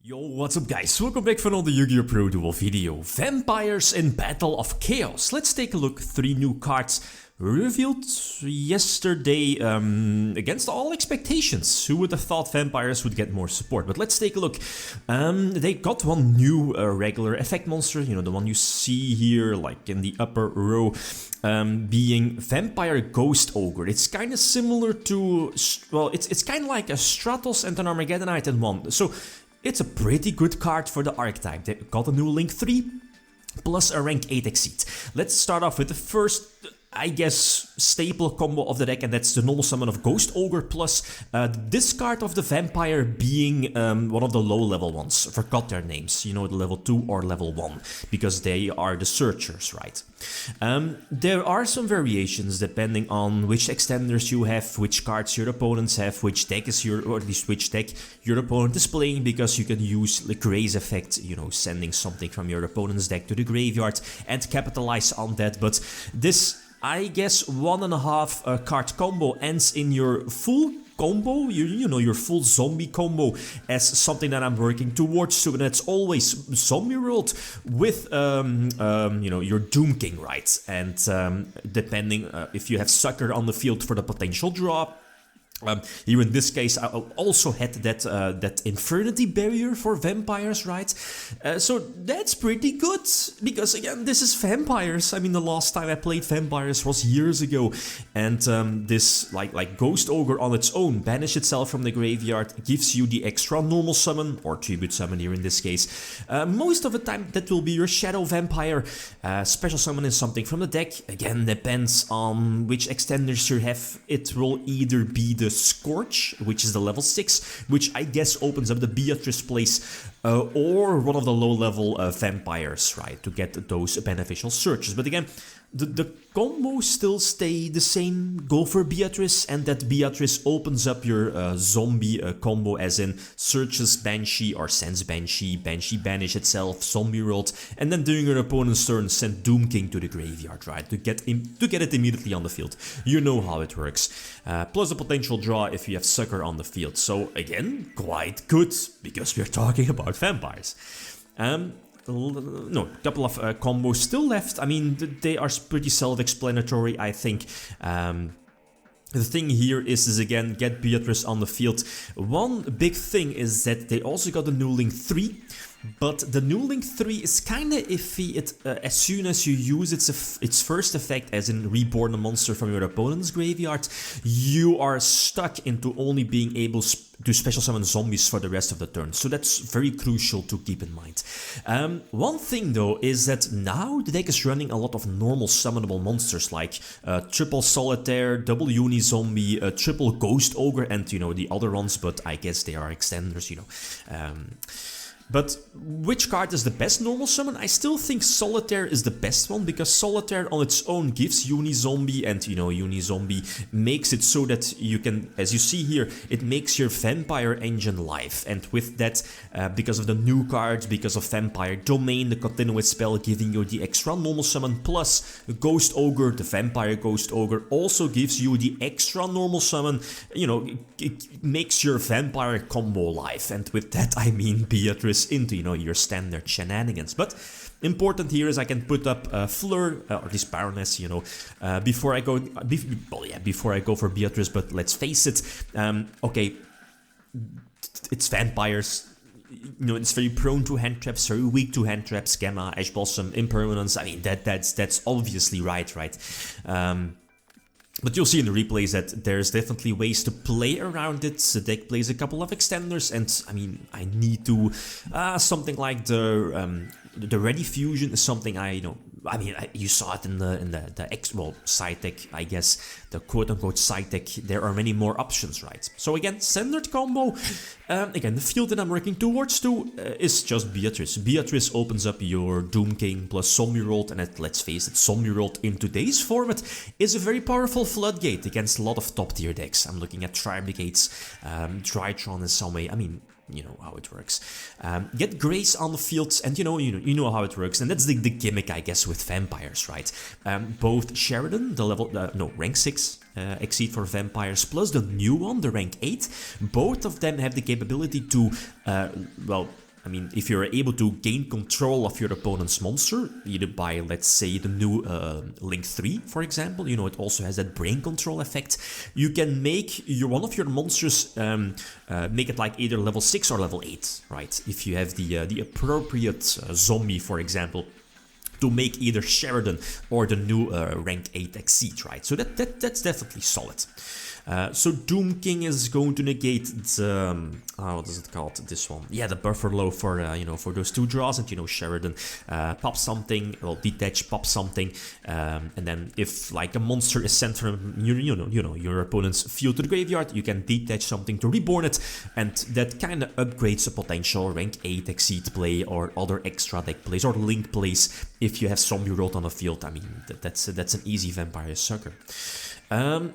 Yo, what's up guys? Welcome back for another Yu-Gi-Oh! Pro Duel video. Vampires in Battle of Chaos. Let's take a look. 3 new cards revealed yesterday against all expectations. Who would have thought vampires would get more support? But let's take a look. They got one new regular effect monster, you know, the one you see here like in the upper row, being Vampire Ghost Ogre. It's kind of similar to, well, it's kind of like a Stratos and an Armageddonite in one. So it's a pretty good card for the archetype. They got a new Link 3 plus a rank 8 exceed. Let's start off with the first, I guess, staple combo of the deck, and that's the normal summon of Ghost Ogre plus the discard of the Vampire being one of the low level ones. Forgot their names, you know, the level 2 or level 1, because they are the searchers, right? There are some variations depending on which extenders you have, which cards your opponents have, which deck is your, or at least which deck your opponent is playing, because you can use the Graze effect, you know, sending something from your opponent's deck to the graveyard and capitalize on that. But this, I guess, 1.5 card combo ends in your full combo, you know, your full zombie combo, as something that I'm working towards. So that's always Zombie World with, you know, your Doom King, right? And depending if you have Sucker on the field for the potential draw. Here in this case, I also had that Infernity Barrier for vampires, right? So that's pretty good, because again, this is vampires. I mean, the last time I played vampires was years ago, and this like Ghost Ogre on its own, banish itself from the graveyard, gives you the extra normal summon, or tribute summon here in this case. Most of the time that will be your Shadow Vampire. Special summon is something from the deck, again depends on which extenders you have. It will either be the Scorch, which is the level 6, which I guess opens up the Beatrice place, or one of the low-level vampires, right, to get those beneficial searches. But again, the combos still stay the same. Go for Beatrice, and that Beatrice opens up your zombie combo, as in searches Banshee or sends Banshee, Banshee banish itself, Zombie World, and then during your opponent's turn send Doom King to the graveyard, right, to get it immediately on the field. You know how it works. Plus a potential draw if you have Sucker on the field. So again, quite good, because we're talking about vampires. No, couple of combos still left. I mean, they are pretty self-explanatory, I think. The thing here is again, get Beatrice on the field. One big thing is that they also got a new Link 3. But the new Link 3 is kinda iffy. As soon as you use its first effect, as in reborn a monster from your opponent's graveyard, you are stuck into only being able to special summon zombies for the rest of the turn. So that's very crucial to keep in mind. One thing though is that now the deck is running a lot of normal summonable monsters, like triple Solitaire, double Uni-Zombie, triple Ghost Ogre, and you know the other ones, but I guess they are extenders, you know. But which card is the best normal summon? I still think Solitaire is the best one, because Solitaire on its own gives Uni-Zombie, and you know, Uni-Zombie makes it so that you can, as you see here, it makes your Vampire engine live. And with that, because of the new cards, because of Vampire Domain, the continuous spell giving you the extra normal summon, plus Ghost Ogre, the Vampire Ghost Ogre, also gives you the extra normal summon, you know, it makes your Vampire combo live. And with that I mean Beatrice into, you know, your standard shenanigans. But important here is I can put up Fleur, or this Baroness, you know, before I go, before I go for Beatrice. But let's face it, okay, it's vampires. You know, it's very prone to hand traps, very weak to hand traps, Gamma, Ash Blossom, Impermanence. I mean, that's obviously right? But you'll see in the replays that there's definitely ways to play around it. The deck plays a couple of extenders, and I mean, I need to something like the Ready Fusion is something I mean, you saw it in the side deck, I guess, the quote-unquote side deck. There are many more options, right? So again, standard combo. Again, the field that I'm working towards is just Beatrice. Beatrice opens up your Doom King plus Zombie World, and let's face it, Zombie World in today's format is a very powerful floodgate against a lot of top-tier decks. I'm looking at Tri-Brigades, Tritron in some way. I mean, you know how it works. Get Grace on the field, and you know how it works, and that's the gimmick, I guess, with vampires, right? Both Sheridan, the rank 6 exceed for vampires, plus the new one, the rank 8, both of them have the capability to, well, I mean, if you're able to gain control of your opponent's monster, either by, let's say, the new Link 3, for example, you know, it also has that brain control effect, you can make one of your monsters, make it like either level 6 or level 8, right? If you have the appropriate zombie, for example, to make either Sheridan or the new rank 8 Exceed, right? So that's definitely solid. So Doom King is going to negate the, what is it called, this one? Yeah, the buffer low for, you know, for those 2 draws, and, you know, Sheridan pops something, well, Detach pops something, and then if, like, a monster is sent from, you know, your opponent's field to the graveyard, you can Detach something to reborn it, and that kind of upgrades a potential rank 8 Exceed play or other extra deck plays or Link plays if you have Zombie World on the field. I mean, that's an easy Vampire Sucker.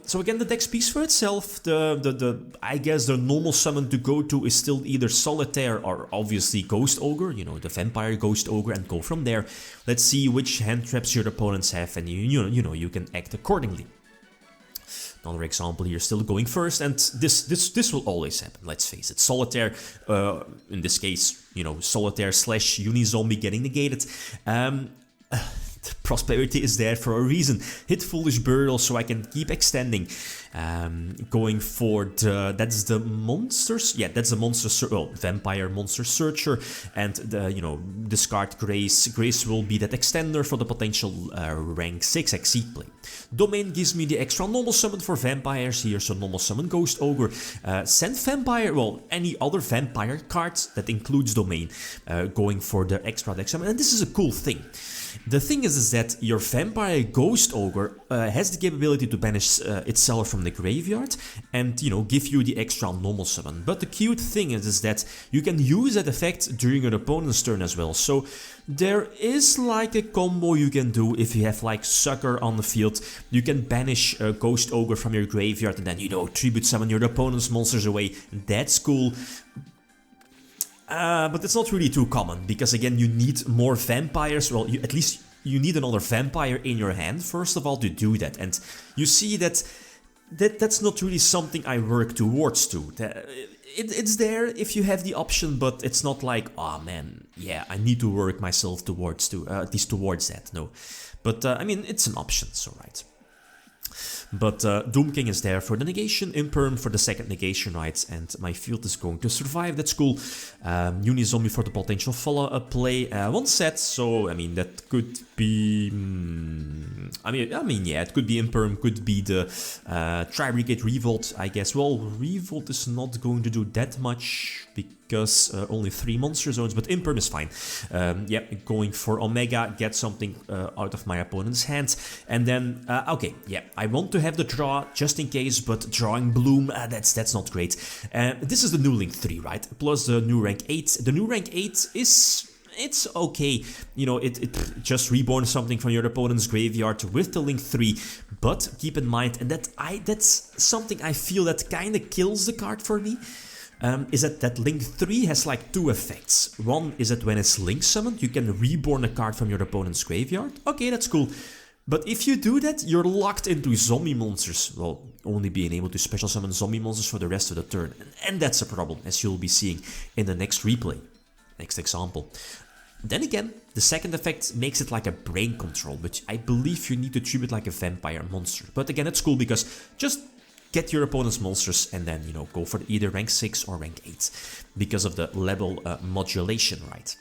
So again, the deck speaks for itself. I guess the normal summon to go to is still either Solitaire or obviously Ghost Ogre, you know, the Vampire Ghost Ogre, and go from there. Let's see which hand traps your opponents have, and you can act accordingly. Another example here, still going first, and this will always happen, let's face it. Solitaire, in this case, you know, Solitaire / Unizombie getting negated. Prosperity is there for a reason. Hit Foolish Burial so I can keep extending. Going for the, that's the monsters. Yeah, that's the monster, well, Vampire Monster Searcher, and the, you know, discard Grace. Grace will be that extender for the potential rank 6 Exceed play. Domain gives me the extra normal summon for vampires here, so normal summon Ghost Ogre. Send Vampire, well, any other Vampire cards that includes Domain, going for the extra deck summon, and this is a cool thing. The thing is that your Vampire Ghost Ogre has the capability to banish itself from the graveyard and, you know, give you the extra normal summon. But the cute thing is that you can use that effect during your opponent's turn as well. So there is like a combo you can do if you have like Sucker on the field. You can banish a Ghost Ogre from your graveyard and then, you know, tribute summon your opponent's monsters away. That's cool. But it's not really too common, because again, you need more vampires. Well, at least you need another vampire in your hand, first of all, to do that. And you see that's not really something I work towards to. It's there if you have the option, but it's not like, oh man, yeah, I need to work myself towards at least towards that, no. But I mean, it's an option, so right. But Doom King is there for the negation, Imperm for the second negation, right? And my field is going to survive, that's cool. Unizombie for the potential follow-up play, one set, so I mean, that could be... I mean, yeah, it could be Imperm, could be the Tri-Brigade Revolt, I guess. Well, Revolt is not going to do that much, because only 3 monster zones, but Imperm is fine. Yeah, going for Omega, get something out of my opponent's hand, and then, okay, yeah, I want to have the draw just in case, but drawing Bloom, that's not great. This is the new Link 3, right? Plus the new rank 8. The new rank 8 is... it's okay, you know, it just reborn something from your opponent's graveyard with the Link 3, but keep in mind, and that's something I feel that kind of kills the card for me, is that Link 3 has like 2 effects. One is that when it's Link summoned, you can reborn a card from your opponent's graveyard. Okay, that's cool. But if you do that, you're locked into zombie monsters. Well, only being able to special summon zombie monsters for the rest of the turn. And that's a problem, as you'll be seeing in the next replay. Next example. Then again, the second effect makes it like a brain control, but I believe you need to treat it like a vampire monster. But again, it's cool because just get your opponent's monsters and then, you know, go for either rank 6 or rank 8 because of the level modulation, right?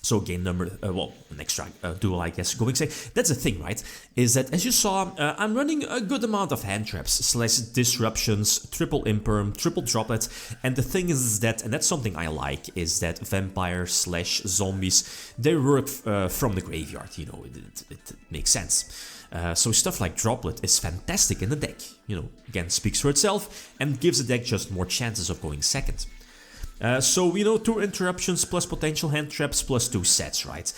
So game number, well, next duel, I guess, going say, that's the thing, right? Is that, as you saw, I'm running a good amount of hand traps, / disruptions, triple imperm, triple droplet, and the thing is that, and that's something I like, is that vampires / zombies, they work from the graveyard, you know, it makes sense. So stuff like droplet is fantastic in the deck, you know, again, speaks for itself, and gives the deck just more chances of going second. So, you know, 2 interruptions plus potential hand traps plus 2 sets, right?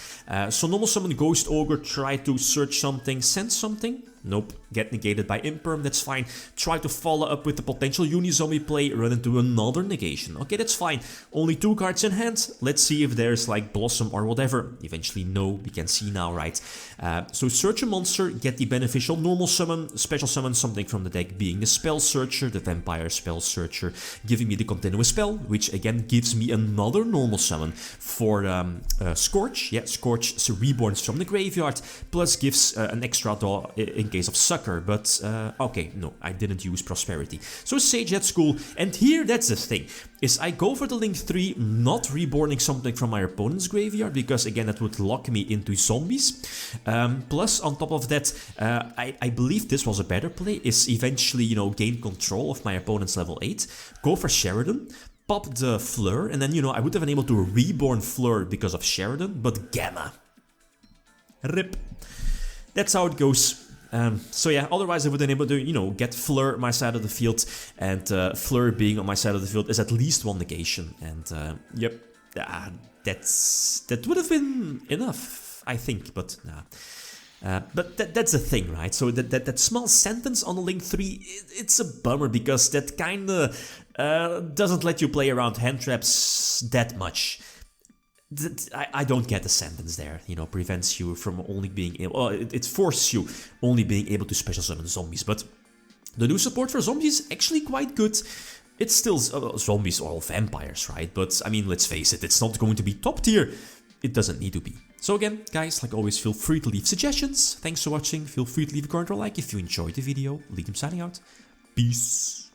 So normal summon Ghost Ogre, try to search something, send something. Nope, get negated by Imperm, that's fine. Try to follow up with the potential Uni-Zombie play, run into another negation. Okay, that's fine. Only 2 cards in hand. Let's see if there's like Blossom or whatever. Eventually, no, we can see now, right? So search a monster, get the beneficial normal summon, special summon something from the deck, being the Spell Searcher, the Vampire Spell Searcher, giving me the continuous spell, which again gives me another normal summon for Scorch. Yeah, Scorch reborns from the graveyard, plus gives an extra draw in case of Sucker, but okay, no, I didn't use Prosperity. So Sage, that's cool, and here that's the thing, is I go for the Link 3, not reborning something from my opponent's graveyard, because again that would lock me into zombies. Plus, on top of that, I believe this was a better play, is eventually, you know, gain control of my opponent's level 8, go for Sheridan, pop the Fleur, and then, you know, I would have been able to reborn Fleur because of Sheridan, but Gamma. RIP. That's how it goes. So yeah, otherwise I would have been able to, you know, get Fleur on my side of the field, and Fleur being on my side of the field is at least 1 negation, and yep, that would have been enough, I think, but nah. But that's the thing, right? So that small sentence on the Link 3, it's a bummer, because that kinda doesn't let you play around hand traps that much. I don't get the sentence there, you know, prevents you from only being able, it forces you only being able to special summon zombies, but the new support for zombies is actually quite good. It's still zombies or vampires, right? But I mean, let's face it, it's not going to be top tier. It doesn't need to be. So again, guys, like always, feel free to leave suggestions. Thanks for watching. Feel free to leave a comment or like if you enjoyed the video. Lead them signing out. Peace.